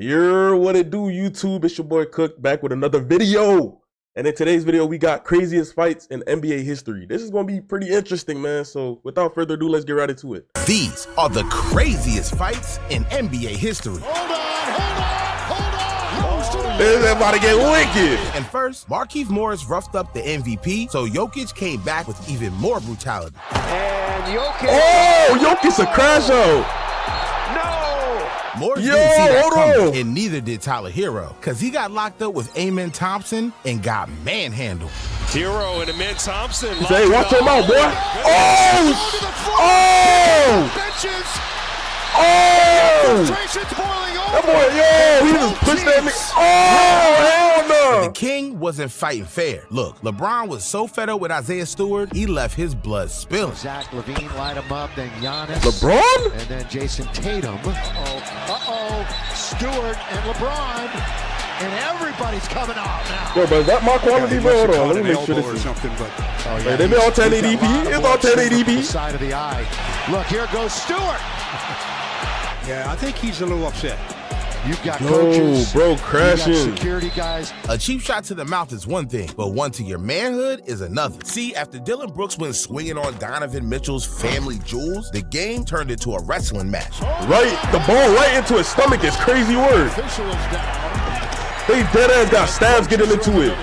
You're what it do, YouTube. It's your boy Cook back with another video. And in today's video, we got craziest fights in NBA history. This is going to be pretty interesting, man. So without further ado, let's get right into it. These are the craziest fights in NBA history. Hold on. This is about to get wicked. And first, Markieff Morris roughed up the MVP, so Jokic came back with even more brutality. And Jokic. Oh, Jokic a crash out. Morris didn't see that coming, and neither did Tyler Hero, because he got locked up with Amen Thompson and got manhandled. Hero and Amen Thompson. Hey, watch your mouth, boy. Oh! That boy, he just pushed that nigga. Oh, hell no. But the king wasn't fighting fair. Look, LeBron was so fed up with Isaiah Stewart, he left his blood spilling. Zach LaVine light him up, then Giannis. LeBron? And then Jason Tatum. Stewart and LeBron. And everybody's coming out now. Bro, but is that my quality, bro? Hold on, let me make sure this is something. But hey, they been on 1080p. It's on 1080p. Side of the eye. Look, here goes Stewart. Yeah, I think he's a little upset. You've got coaches, bro, crashing. you got security guys. A cheap shot to the mouth is one thing, but one to your manhood is another. See, after Dylan Brooks went swinging on Donovan Mitchell's family jewels, the game turned into a wrestling match. Right, the ball right into his stomach is crazy word. They dead ass got stabs getting into it.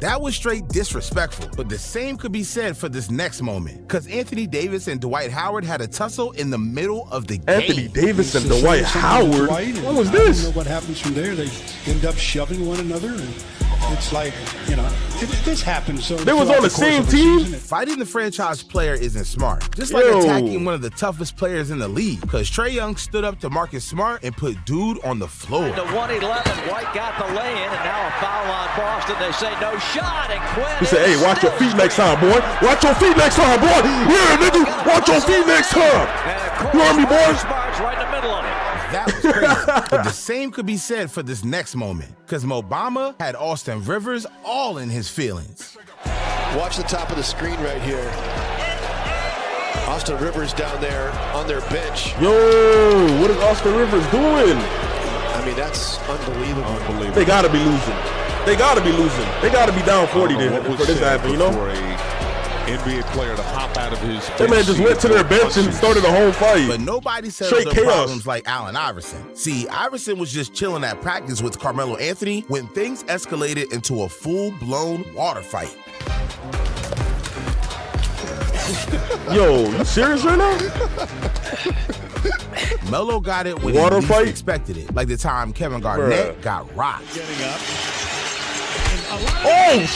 That was straight disrespectful, but the same could be said for this next moment, because Anthony Davis and Dwight Howard had a tussle in the middle of the game. Anthony Davis and Dwight Howard? What was this? I don't know what happens from there. They end up shoving one another, and it's like, you know, this happens. So they was on the same team? Fighting the franchise player isn't smart, just like attacking one of the toughest players in the league, because Trae Young stood up to Marcus Smart and put dude on the floor. To 111, White got the lay-in, and now a foul on Boston. They say no shot, and Quinn. He said, hey, watch your feet next time, boy. Watch your feet next time, boy. Yeah, nigga, watch your feet next time. You heard me, boys? Right in the middle of it. That was crazy. But the same could be said for this next moment, because Mobama had Austin Rivers all in his feelings. Watch the top of the screen right here. Austin Rivers down there on their bench. Yo, what is Austin Rivers doing? I mean, that's unbelievable. They gotta be losing. They gotta be losing. They gotta be down 40 for this to happen, you know? For a NBA player to hop out of his that man just went to their bench and started the whole fight. But nobody settled their problems like Allen Iverson. See, Iverson was just chilling at practice with Carmelo Anthony when things escalated into a full-blown water fight. Yo, you serious right now? Melo got it when he least expected it, like the time Kevin Garnett got rocked. Oh!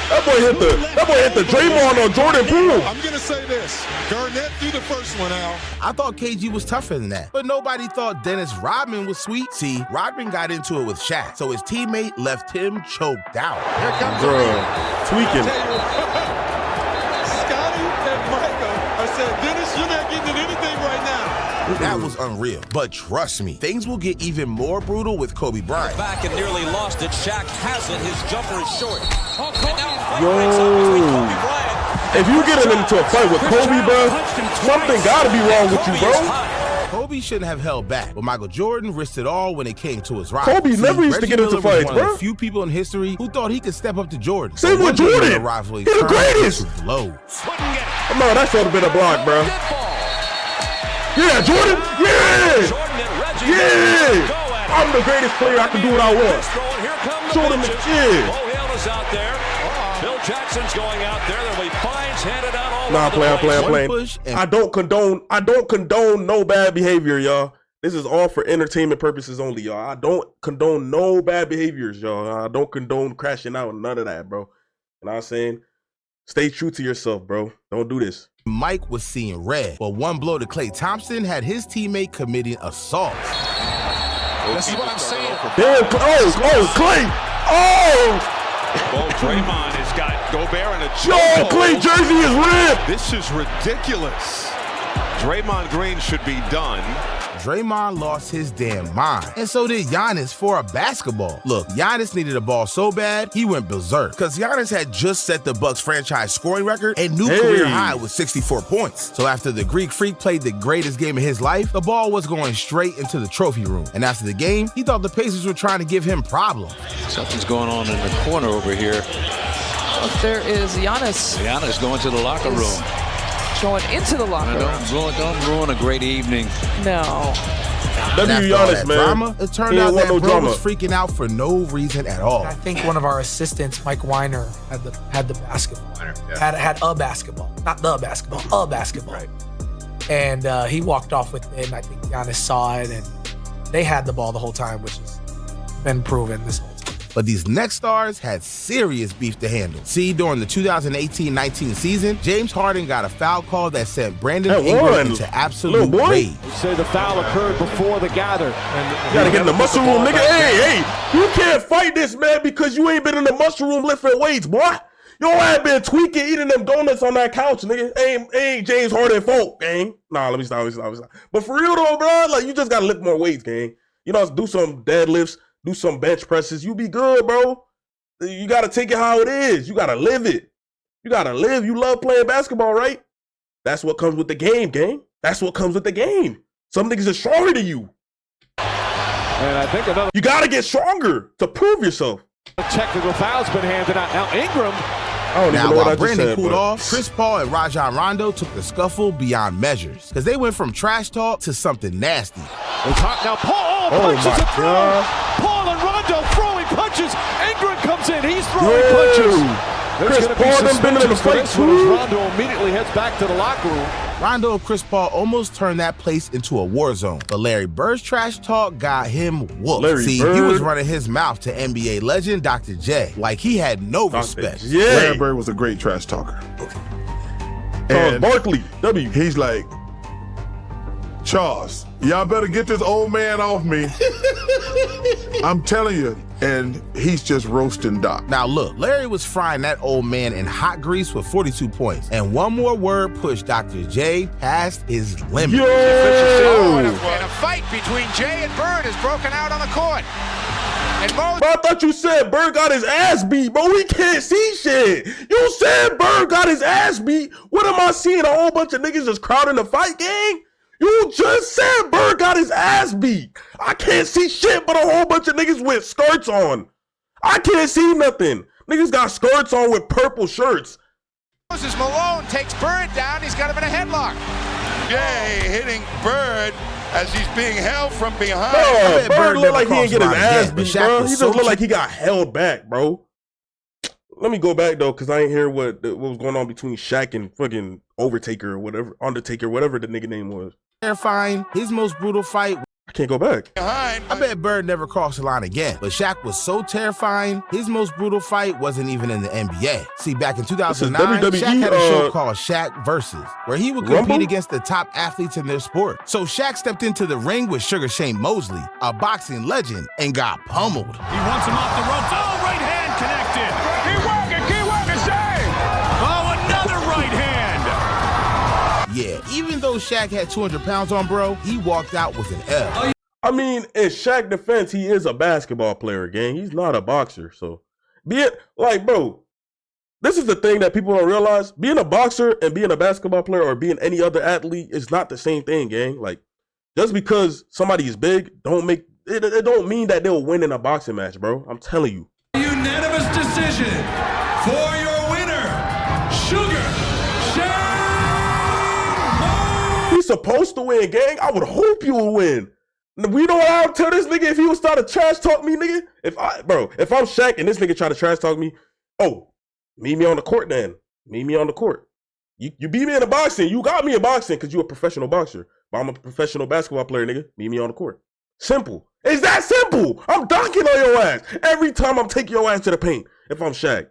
That boy hit the Draymond on Jordan Poole. I'm gonna say this: Garnett threw the first one out. I thought KG was tougher than that, but nobody thought Dennis Rodman was sweet. See, Rodman got into it with Shaq, so his teammate left him choked out. Here comes tweaking. Scotty and Michael, I said, Dennis, you're not getting anything right now. That was unreal, but trust me, things will get even more brutal with Kobe Bryant. Back and nearly lost it. Shaq has it. His jumper is short. Yo, if you get into a fight with Kobe, bro, something gotta be wrong with you, bro. Kobe shouldn't have held back, but Michael Jordan risked it all when it came to his rival. Kobe never used to get into fights, bro. One of the few people in history who thought he could step up to Jordan. Same with Jordan. He's the greatest. Blows. No, that should have been a block, bro. Yeah, Jordan. Yeah. I'm the greatest player. I can do what I want. Jordan, yeah. Out there. Bill Jackson's going out there. There'll be fines handed out all I'm playing. I don't condone no bad behavior, y'all. This is all for entertainment purposes only, y'all. I don't condone no bad behaviors, y'all. I don't condone crashing out, none of that, bro. You know what I'm saying? Stay true to yourself, bro. Don't do this. Mike was seeing red, but one blow to Klay Thompson had his teammate committing assault. This is what I'm saying. Damn, Klay! Oh! Well, Draymond has got Gobert in a Yo, Klay jersey is red! This is ridiculous. Draymond Green should be done. Draymond lost his damn mind. And so did Giannis for a basketball. Look, Giannis needed a ball so bad, he went berserk. Because Giannis had just set the Bucks franchise scoring record and new career high with 64 points. So after the Greek Freak played the greatest game of his life, the ball was going straight into the trophy room. And after the game, he thought the Pacers were trying to give him problems. Something's going on in the corner over here. Well, there is Giannis. Giannis going to the locker room. Going into the locker room. Don't ruin a great evening. No. Giannis, man. Drama, it turned out that bro was freaking out for no reason at all. I think one of our assistants, Mike Weiner, had the basketball. Had a basketball. Not the basketball, a basketball. Right. And he walked off with it, and I think Giannis saw it, and they had the ball the whole time, which has been proven this whole time. But these next stars had serious beef to handle. See, during the 2018-19 season, James Harden got a foul call that sent Brandon Ingram into absolute rage. Say the foul occurred before the gather. You gotta get in the muscle room, nigga. Hey, you can't fight this, man, because you ain't been in the muscle room lifting weights, boy. You ain't been tweaking, eating them donuts on that couch, nigga. Ain't James Harden fault, gang. Nah, let me stop. But for real though, bro, like you just gotta lift more weights, gang. You know, do some deadlifts, do some bench presses. You be good, bro. You gotta take it how it is. You gotta live it. You gotta live. You love playing basketball, right? That's what comes with the game, gang. That's what comes with the game. Some niggas are stronger than you. And I think you gotta get stronger to prove yourself. Technical foul's been handed out. Now Ingram. Now, while Brandon cooled off, Chris Paul and Rajon Rondo took the scuffle beyond measures because they went from trash talk to something nasty. Now Paul punches a throw. Paul and Rondo throwing punches. Ingram comes in. He's throwing punches. Chris Paul done been in the fight too. Rondo immediately heads back to the locker room. Rondo and Chris Paul almost turned that place into a war zone, but Larry Bird's trash talk got him whooped. He was running his mouth to NBA legend Dr. J like he had no respect. Larry Bird was a great trash talker. And Barkley, he's like, Charles, y'all better get this old man off me. I'm telling you. And he's just roasting Doc. Now look, Larry was frying that old man in hot grease with 42 points. And one more word pushed Dr. J past his limit. And a fight between Jay and Bird has broken out on the court. And bro, I thought you said Bird got his ass beat, but we can't see shit. You said Bird got his ass beat. What am I seeing? A whole bunch of niggas just crowding the fight, gang? You just said Bird got his ass beat. I can't see shit but a whole bunch of niggas with skirts on. I can't see nothing. Niggas got skirts on with purple shirts. Moses Malone takes Bird down. He's got him in a headlock. Jay hitting Bird as he's being held from behind. Bro, Bird looked like he didn't get his ass beat, bro. He just looked like he got held back, bro. Let me go back though, because I ain't hear what was going on between Shaq and fucking Undertaker, whatever the nigga name was. Terrifying, his most brutal fight. I can't go back. I bet Bird never crossed the line again. But Shaq was so terrifying, his most brutal fight wasn't even in the NBA. See, back in 2009, Shaq had a show called Shaq Versus, where he would compete against the top athletes in their sport. So Shaq stepped into the ring with Sugar Shane Mosley, a boxing legend, and got pummeled. He wants him off the ropes. Oh, right hand connected. Keep working, Shane. Oh, another right hand. Yeah, even though Shaq had 200 pounds on bro, he walked out with an L. I mean, in Shaq's defense, he is a basketball player, gang. He's not a boxer. So, bro, this is the thing that people don't realize. Being a boxer and being a basketball player or being any other athlete is not the same thing, gang. Like, just because somebody is big, it don't mean that they'll win in a boxing match, bro. I'm telling you. Unanimous decision for your winner, Sugar Shane. He's supposed to win, gang. I would hope you will win. We know what I'll tell this nigga if he would start to trash talk me, nigga. If I'm Shaq and this nigga try to trash talk me, meet me on the court then. Meet me on the court. You beat me in the boxing. You got me in boxing because you're a professional boxer. But I'm a professional basketball player, nigga. Meet me on the court. Simple. It's that simple. I'm dunking on your ass. Every time I'm taking your ass to the paint if I'm Shaq.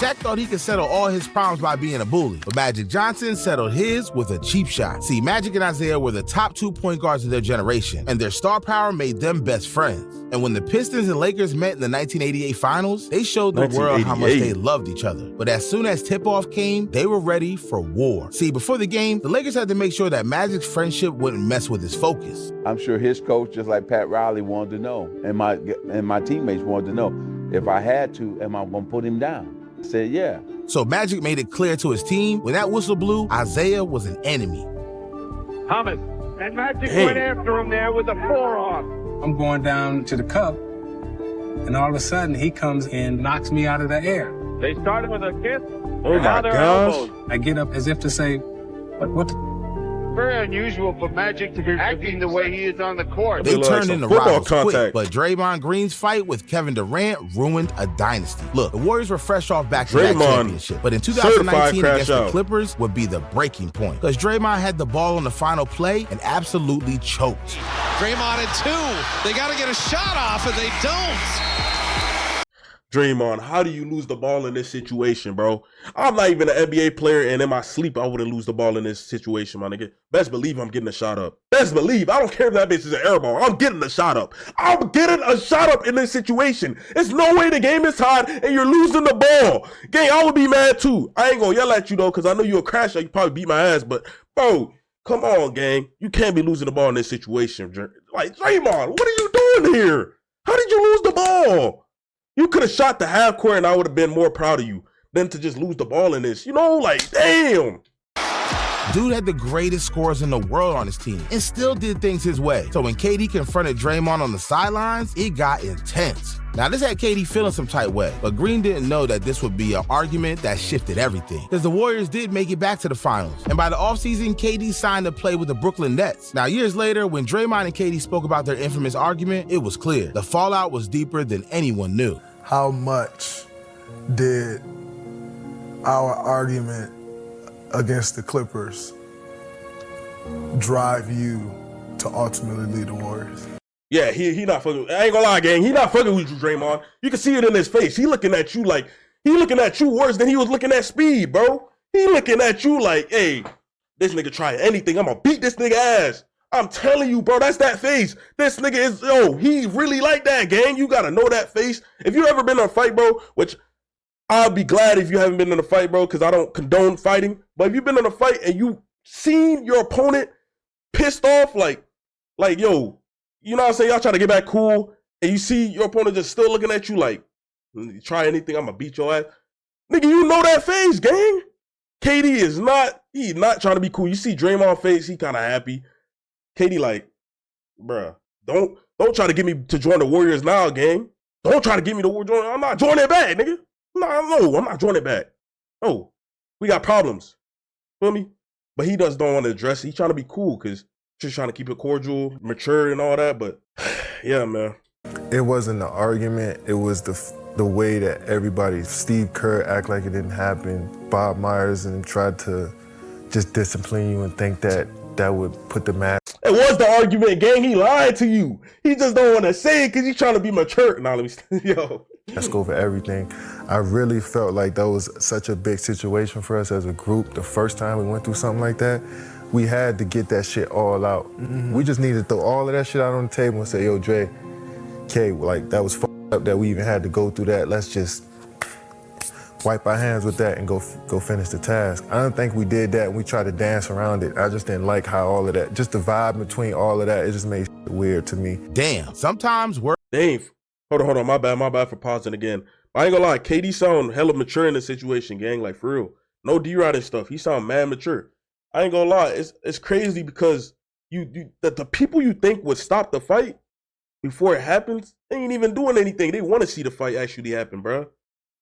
Shaq thought he could settle all his problems by being a bully, but Magic Johnson settled his with a cheap shot. See, Magic and Isaiah were the top 2 point guards of their generation, and their star power made them best friends. And when the Pistons and Lakers met in the 1988 finals, they showed the world how much they loved each other. But as soon as tip-off came, they were ready for war. See, before the game, the Lakers had to make sure that Magic's friendship wouldn't mess with his focus. I'm sure his coach, just like Pat Riley, wanted to know, and my teammates wanted to know, if I had to, am I going to put him down? I said, yeah. So Magic made it clear to his team, when that whistle blew, Isaiah was an enemy. Thomas. And Magic went after him there with a forearm. I'm going down to the cup, and all of a sudden, he comes and knocks me out of the air. They started with a kiss. Oh my gosh. I get up as if to say, what the? Very unusual for Magic to be acting the way he is on the court. They turned into rivals quick, but Draymond Green's fight with Kevin Durant ruined a dynasty. Look, the Warriors were fresh off back-to-back championship, but in 2019 against the Clippers would be the breaking point, because Draymond had the ball on the final play and absolutely choked. Draymond at 2. They got to get a shot off, and they don't. Draymond, how do you lose the ball in this situation, bro? I'm not even an NBA player, and in my sleep, I wouldn't lose the ball in this situation, my nigga. Best believe I'm getting a shot up. Best believe. I don't care if that bitch is an air ball. I'm getting a shot up. I'm getting a shot up in this situation. It's no way the game is tied, and you're losing the ball. Gang, I would be mad, too. I ain't gonna yell at you, though, because I know you're a crasher. You probably beat my ass, but, bro, come on, gang. You can't be losing the ball in this situation. Like, Draymond, what are you doing here? How did you lose the ball? You could have shot the half court and I would have been more proud of you than to just lose the ball in this. You know, like, damn. Dude had the greatest scores in the world on his team and still did things his way. So when KD confronted Draymond on the sidelines, it got intense. Now, this had KD feeling some type way, but Green didn't know that this would be an argument that shifted everything, because the Warriors did make it back to the finals. And by the offseason, KD signed to play with the Brooklyn Nets. Now, years later, when Draymond and KD spoke about their infamous argument, it was clear. The fallout was deeper than anyone knew. How much did our argument against the Clippers drive you to ultimately lead the Warriors? Yeah, he not fucking. I ain't gonna lie, gang. He not fucking with you, Draymond. You can see it in his face. He looking at you like, he looking at you worse than he was looking at Speed, bro. He looking at you like, hey, this nigga try anything. I'm gonna beat this nigga ass. I'm telling you, bro, that's that face. This nigga is, he really like that, gang. You gotta know that face. If you ever been in a fight, bro, which I'll be glad if you haven't been in a fight, bro, because I don't condone fighting. But if you've been in a fight and you seen your opponent pissed off, like, yo, you know what I'm saying? Y'all try to get back cool, and you see your opponent just still looking at you like, try anything, I'm gonna beat your ass. Nigga, you know that face, gang. KD is he's not trying to be cool. You see Draymond's face, he kind of happy. KD like, bruh, don't try to get me to join the Warriors now, gang. Don't try to get me to join. I'm not joining it back, nigga. No, I'm not joining it back. No, we got problems. Feel me? But he just don't want to address it. He's trying to be cool because just trying to keep it cordial, mature and all that. But yeah, man. It wasn't an argument. It was the way that everybody, Steve Kerr act like it didn't happen. Bob Myers and tried to just discipline you and think that would put the match. It was the argument, gang. He lied to you. He just don't want to say it because he's trying to be mature. Nah, let me, yo. Let's go for everything. I really felt like that was such a big situation for us as a group. The first time we went through something like that, we had to get that shit all out. Mm-hmm. We just needed to throw all of that shit out on the table and say, yo, Dre, K, like, that was fucked up that we even had to go through that. Let's just wipe our hands with that and go finish the task. I don't think we did that and we tried to dance around it. I just didn't like how all of that, just the vibe between all of that, it just made shit weird to me. Damn, sometimes we're... Dave, hold on, my bad for pausing again. I ain't gonna lie, KD sound hella mature in this situation, gang, like for real. No D-Rod and stuff, he sound mad mature. I ain't gonna lie, it's crazy because the people you think would stop the fight before it happens, they ain't even doing anything. They want to see the fight actually happen, bro.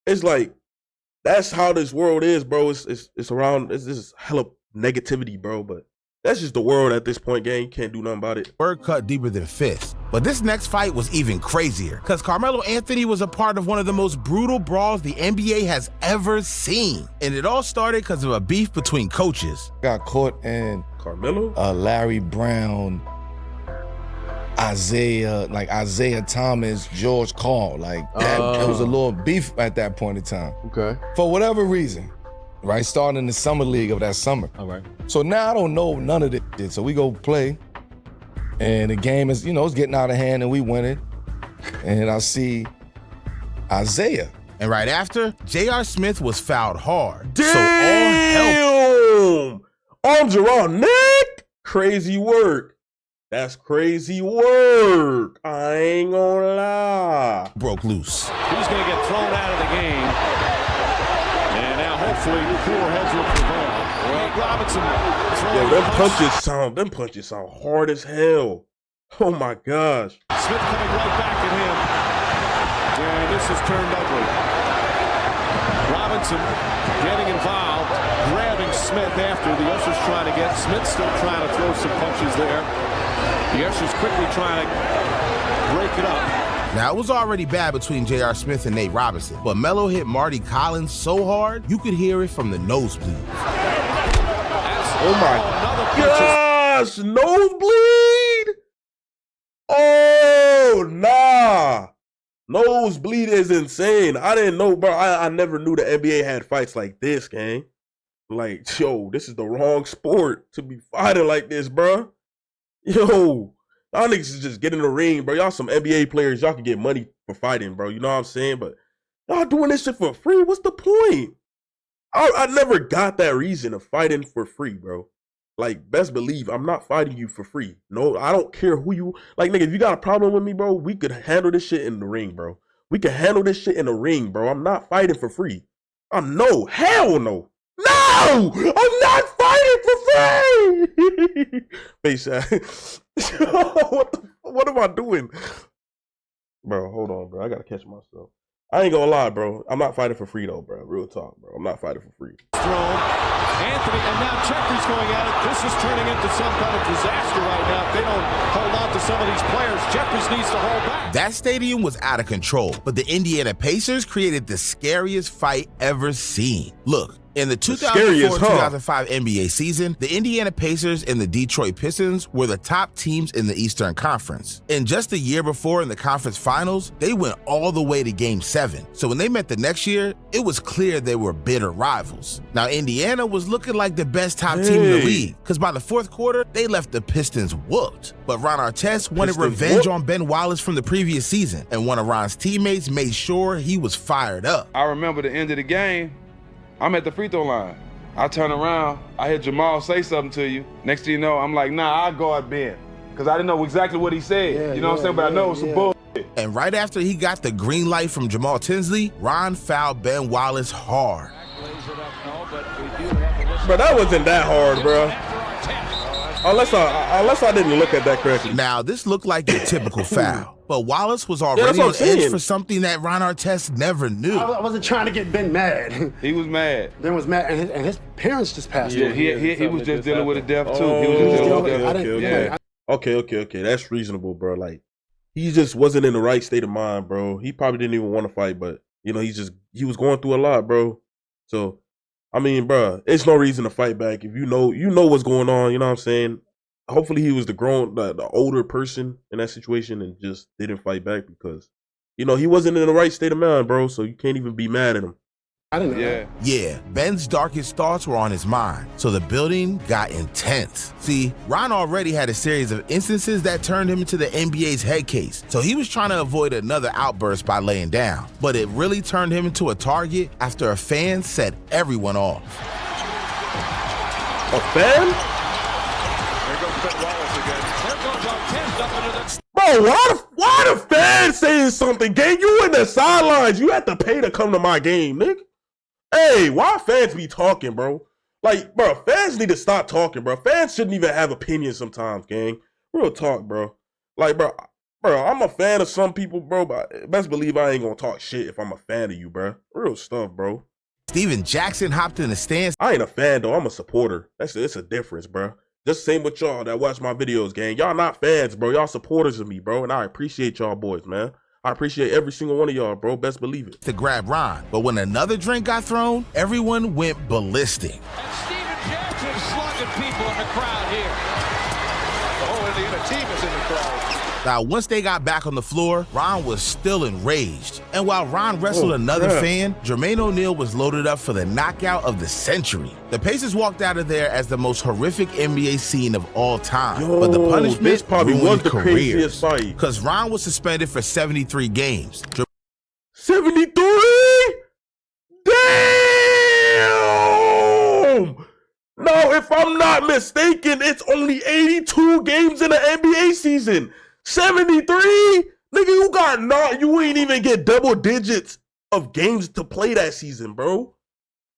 It's like, that's how this world is, bro. It's around, it's just hella negativity, bro. But that's just the world at this point, gang. You can't do nothing about it. Word cut deeper than fist. But this next fight was even crazier because Carmelo Anthony was a part of one of the most brutal brawls the NBA has ever seen. And it all started because of a beef between coaches. Got caught in Carmelo? Larry Brown Isaiah Thomas, George Karl. Like that was a little beef at that point in time. Okay. For whatever reason, right? Starting in the summer league of that summer. All right. So now I don't know none of this. So we go play, and the game is, it's getting out of hand, and we win it. And I see Isaiah. And right after, J.R. Smith was fouled hard. Damn! So all help. Arms around Nick! Crazy work. That's crazy work. I ain't gonna lie. Broke loose. He's going to get thrown out of the game. And now hopefully cooler heads will prevail. Well, Robinson. Them punches sound hard as hell. Oh my gosh. Smith coming right back at him. And this has turned ugly. Robinson getting involved, grabbing Smith after the ushers trying to get Smith still trying to throw some punches there. The ushers quickly trying to break it up. Now, it was already bad between J.R. Smith and Nate Robinson, but Melo hit Marty Collins so hard, you could hear it from the nosebleed. Oh my gosh, nosebleed? Oh, nah. Nosebleed is insane. I didn't know, bro. I never knew the NBA had fights like this, gang. Like, yo, this is the wrong sport to be fighting like this, bro. Yo, y'all niggas is just get in the ring, bro. Y'all some NBA players. Y'all can get money for fighting, bro. You know what I'm saying? But y'all doing this shit for free. What's the point? I never got that reason of fighting for free, bro. Like, best believe I'm not fighting you for free. No, I don't care who you... Like, nigga, if you got a problem with me, bro, we could handle this shit in the ring, bro. We can handle this shit in the ring, bro. I'm not fighting for free. No, hell no. No! I'm not fighting for free! Face what am I doing? Bro, hold on, bro. I gotta catch myself. I ain't gonna lie, bro. I'm not fighting for free, though, bro. Real talk, bro. I'm not fighting for free. Anthony, and now Jeffrey's going at it. This is turning into some kind of disaster right now. If they don't hold on to some of these players, Jeffrey's needs to hold back. That stadium was out of control, but the Indiana Pacers created the scariest fight ever seen. Look, in the 2004-2005 NBA season, the Indiana Pacers and the Detroit Pistons were the top teams in the Eastern Conference. And just a year before in the conference finals, they went all the way to Game 7. So when they met the next year, it was clear they were bitter rivals. Now, Indiana was looking like the best top team in the league, because by the fourth quarter, they left the Pistons whooped. But Ron Artest wanted revenge on Ben Wallace from the previous season, and one of Ron's teammates made sure he was fired up. I remember the end of the game. I'm at the free throw line. I turn around, I hear Jamal say something to you. Next thing you know, I'm like, nah, I'll guard Ben. Because I didn't know exactly what he said. You know what I'm saying? But I know it's some bullshit. And right after he got the green light from Jamal Tinsley, Ron fouled Ben Wallace hard. But that wasn't that hard, bro. Unless I didn't look at that correctly. Now, this looked like your typical foul. But Wallace was already on edge for something that Ron Artest never knew. I wasn't trying to get Ben mad. He was mad. Ben was mad, and his parents just passed away. He was just dealing with a death, too. He was just dealing with death. Okay. That's reasonable, bro. Like, he just wasn't in the right state of mind, bro. He probably didn't even want to fight, but, you know, he was going through a lot, bro. So, I mean, bro, it's no reason to fight back. If you know what's going on, you know what I'm saying? Hopefully he was the older person in that situation and just didn't fight back because, you know, he wasn't in the right state of mind, bro. So you can't even be mad at him. I didn't know. Yeah, Ben's darkest thoughts were on his mind, so the building got intense. See, Ron already had a series of instances that turned him into the NBA's head case, so he was trying to avoid another outburst by laying down. But it really turned him into a target after a fan set everyone off. A fan? Bro, why the fans saying something? Gang, you in the sidelines. You have to pay to come to my game, nigga. Hey, why fans be talking, bro? Like, bro, fans need to stop talking, bro. Fans shouldn't even have opinions sometimes, gang. Real talk, bro. Like, bro, I'm a fan of some people, bro, but best believe I ain't gonna talk shit if I'm a fan of you, bro. Real stuff, bro. Steven Jackson hopped in the stands. I ain't a fan, though. I'm a supporter. It's a difference, bro. Just same with y'all that watch my videos, gang. Y'all not fans, bro. Y'all supporters of me, bro. And I appreciate y'all boys, man. I appreciate every single one of y'all, bro. Best believe it. To grab Ron. But when another drink got thrown, everyone went ballistic. And Steven Jackson slugging people in the crowd here. The whole Indiana team is in the Now, once they got back on the floor, Ron was still enraged. And while Ron wrestled another fan, Jermaine O'Neal was loaded up for the knockout of the century. The Pacers walked out of there as the most horrific NBA scene of all time. But the punishment this probably was the careers, craziest fight. because Ron was suspended for 73 games. 73? Damn! Now, if I'm not mistaken, it's only 82 games in the NBA season. 73? Nigga, you ain't even get double digits of games to play that season, bro.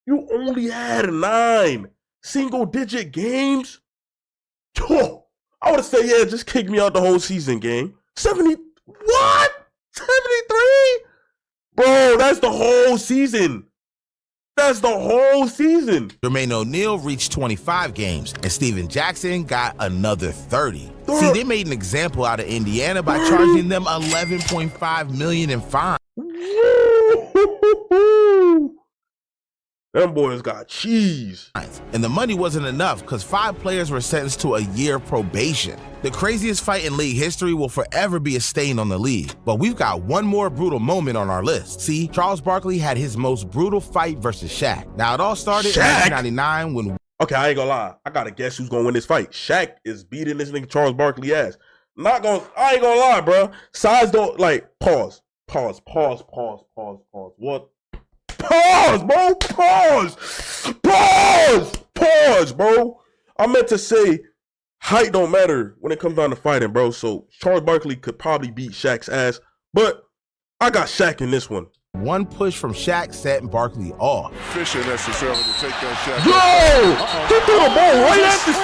You only had 9 single-digit games. Oh, I would say, yeah, just kick me out the whole season, gang. 70, what? 73? Bro, that's the whole season. That's the whole season. Jermaine O'Neal reached 25 games, and Steven Jackson got another 30. See, they made an example out of Indiana by charging them $11.5 million in fines. Them boys got cheese. And the money wasn't enough because 5 players were sentenced to a year probation. The craziest fight in league history will forever be a stain on the league. But we've got one more brutal moment on our list. See, Charles Barkley had his most brutal fight versus Shaq. Now, it all started in 1999 when... Okay, I ain't gonna lie. I gotta guess who's gonna win this fight. Shaq is beating this nigga Charles Barkley ass. I ain't gonna lie, bro. Size don't, like, pause. What? Pause, bro. Pause, bro. I meant to say height don't matter when it comes down to fighting, bro. So Charles Barkley could probably beat Shaq's ass, but I got Shaq in this one. One push from Shaq set Barkley off. Efficient necessarily to take that shot. Yo! He threw the ball right at this.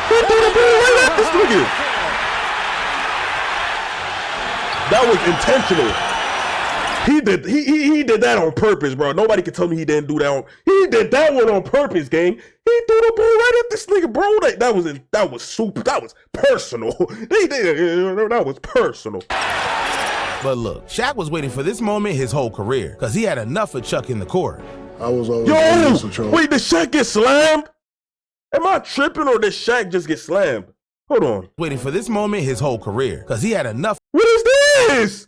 He threw the ball right at this nigga. That was intentional. He did that on purpose, bro. Nobody can tell me he didn't do that. He did that one on purpose, gang. He threw the ball right at this nigga, bro. That was super. That was personal. That was personal. But look, Shaq was waiting for this moment his whole career because he had enough of Chuck in the court. I was always wait, did Shaq get slammed? Am I tripping or did Shaq just get slammed? Hold on. Waiting for this moment his whole career because he had enough. What is this?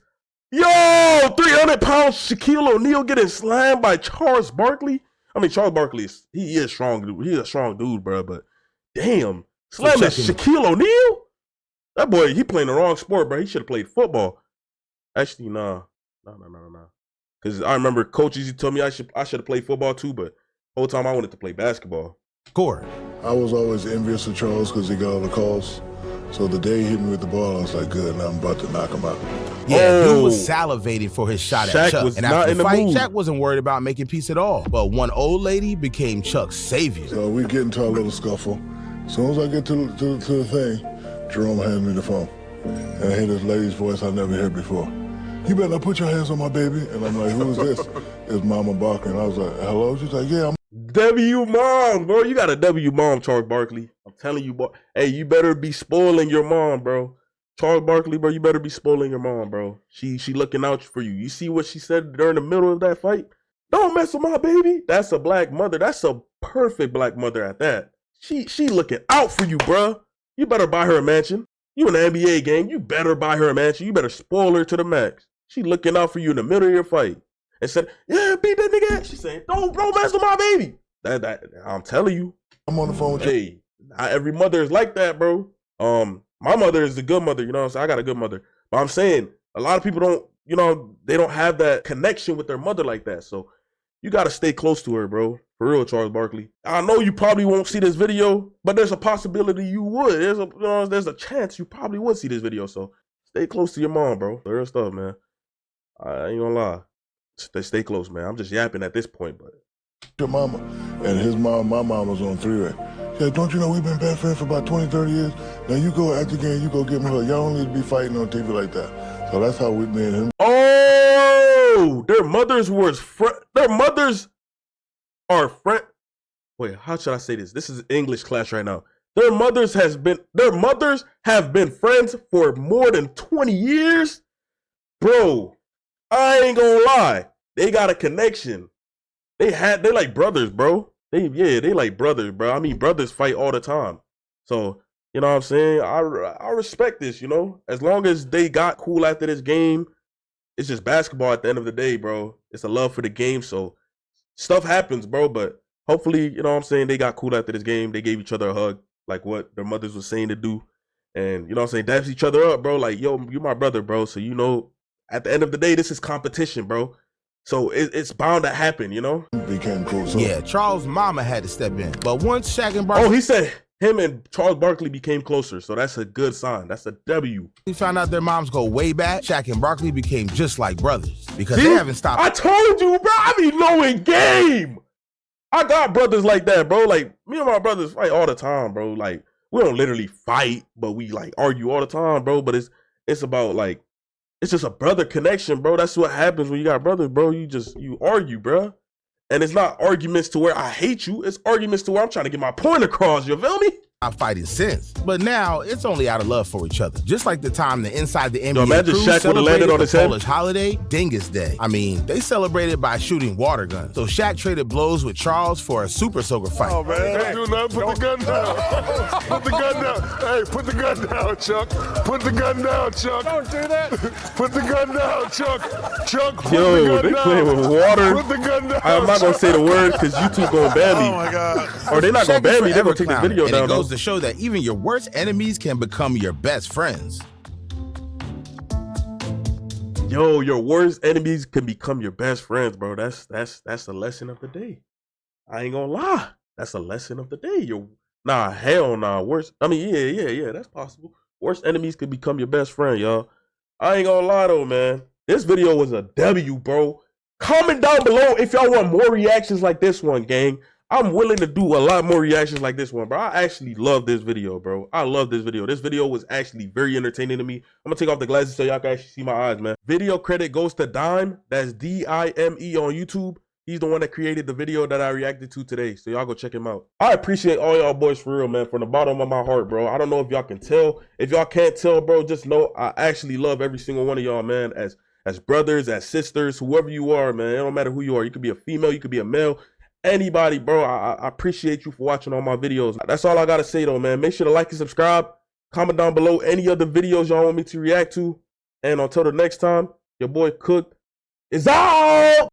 Yo, 300-pound Shaquille O'Neal getting slammed by Charles Barkley. I mean, Charles Barkley, he is strong, dude. He's a strong dude, bro. But damn, slamming Shaquille O'Neal? That boy, he playing the wrong sport, bro. He should have played football. Actually, nah. Because I remember coaches, he told me I should have played football too, but the whole time I wanted to play basketball. Court. I was always envious of Charles because he got all the calls. So the day he hit me with the ball, I was like, good, now I'm about to knock him out. Yeah, dude was salivating for his shot at Chuck. Was and not after in the the fight, mood. Shaq wasn't worried about making peace at all. But one old lady became Chuck's savior. So we get into a little scuffle. As soon as I get to the thing, Jerome hands me the phone. And I hear this lady's voice I never heard before. You better not put your hands on my baby. And I'm like, who is this? It's Mama Barkley. And I was like, hello? She's like, yeah, I'm W mom, bro. You got a W mom, Charles Barkley. I'm telling you, boy. Hey, you better be spoiling your mom, bro. Charles Barkley, bro, you better be spoiling your mom, bro. She looking out for you. You see what she said during the middle of that fight? Don't mess with my baby. That's a black mother. That's a perfect black mother at that. She looking out for you, bro. You better buy her a mansion. You in the NBA game. You better buy her a mansion. You better spoil her to the max. She looking out for you in the middle of your fight. And said, yeah, beat that nigga. She saying, don't mess with my baby. That I'm telling you. I'm on the phone with you. Hey, not every mother is like that, bro. My mother is a good mother, you know what I'm saying? I got a good mother. But I'm saying, a lot of people don't, they don't have that connection with their mother like that. So you got to stay close to her, bro. For real, Charles Barkley. I know you probably won't see this video, but there's a possibility you would. There's a chance you probably would see this video. So stay close to your mom, bro. Real stuff, man. I ain't gonna lie. Stay close, man. I'm just yapping at this point, but. Your mama and his mom, my mom was on three-way. She said, don't you know we've been best friends for about 20, 30 years? Now you go after the game, you go give me her. Y'all don't need to be fighting on TV like that. So that's how we made him. Oh, their mothers are friend. Wait, how should I say this? This is English class right now. Their mothers have been friends for more than 20 years? Bro, I ain't gonna lie. They got a connection. They like brothers, bro. They like brothers, bro. I mean, brothers fight all the time. So You know what I'm saying? I respect this, you know? As long as they got cool after this game, it's just basketball at the end of the day, bro. It's a love for the game, so stuff happens, bro, but hopefully, you know what I'm saying, they got cool after this game. They gave each other a hug, like what their mothers were saying to do. And, you know what I'm saying, daps each other up, bro. Like, yo, you my brother, bro. So, you know, at the end of the day, this is competition, bro. So it's bound to happen, you know? Became close. Yeah, Charles' mama had to step in. But once Shaq and Barkley... Oh, he said him and Charles Barkley became closer, so that's a good sign. That's a W. He found out their moms go way back. Shaq and Barkley became just like brothers because they haven't stopped. I told you, bro. I be knowing game. I got brothers like that, bro. Like, me and my brothers fight all the time, bro. Like, we don't literally fight, but we, like, argue all the time, bro. But it's about, like, it's just a brother connection, bro. That's what happens when you got brothers, bro. You argue, bro. And it's not arguments to where I hate you. It's arguments to where I'm trying to get my point across. You feel me? I've fighting since, but now it's only out of love for each other. Just like the time the Inside the NBA imagine crew Shaq would've landed celebrated on the his head. Polish holiday, Dingus Day. I mean, they celebrated by shooting water guns. So Shaq traded blows with Charles for a super soaker fight. Oh, man. Don't do nothing. Put the gun down. Put the gun down. Hey, put the gun down, Chuck. Put the gun down, Chuck. Don't do that. Put the gun down, Chuck. Chuck, put the Yo, gun they down. playing with water. Put the gun down. I'm not going to say the word because YouTube going to ban me. Oh, my God. Or they're not going to ban me. They're going to take this video and down. it goes though. to show that even your worst enemies can become your best friends. Yo, your worst enemies can become your best friends, bro. That's the lesson of the day. I ain't gonna lie. That's a lesson of the day. Nah, hell nah. Worst. I mean, yeah. That's possible. Worst enemies can become your best friend, y'all. I ain't gonna lie though, man. This video was a W, bro. Comment down below if y'all want more reactions like this one, gang. I'm willing to do a lot more reactions like this one, bro. I actually love this video, bro. I love this video. This video was actually very entertaining to me. I'm gonna take off the glasses so y'all can actually see my eyes, man. Video credit goes to Dime. That's D-I-M-E on YouTube. He's the one that created the video that I reacted to today. So y'all go check him out. I appreciate all y'all boys for real, man. From the bottom of my heart, bro. I don't know if y'all can tell. If y'all can't tell, bro, just know I actually love every single one of y'all, man. As brothers, as sisters, whoever you are, man. It don't matter who you are. You could be a female, you could be a male. Anybody, bro, I appreciate you for watching all my videos. That's all I gotta say though, man. Make sure to like and subscribe. Comment down below any other videos y'all want me to react to. And until the next time, your boy Cooked is out.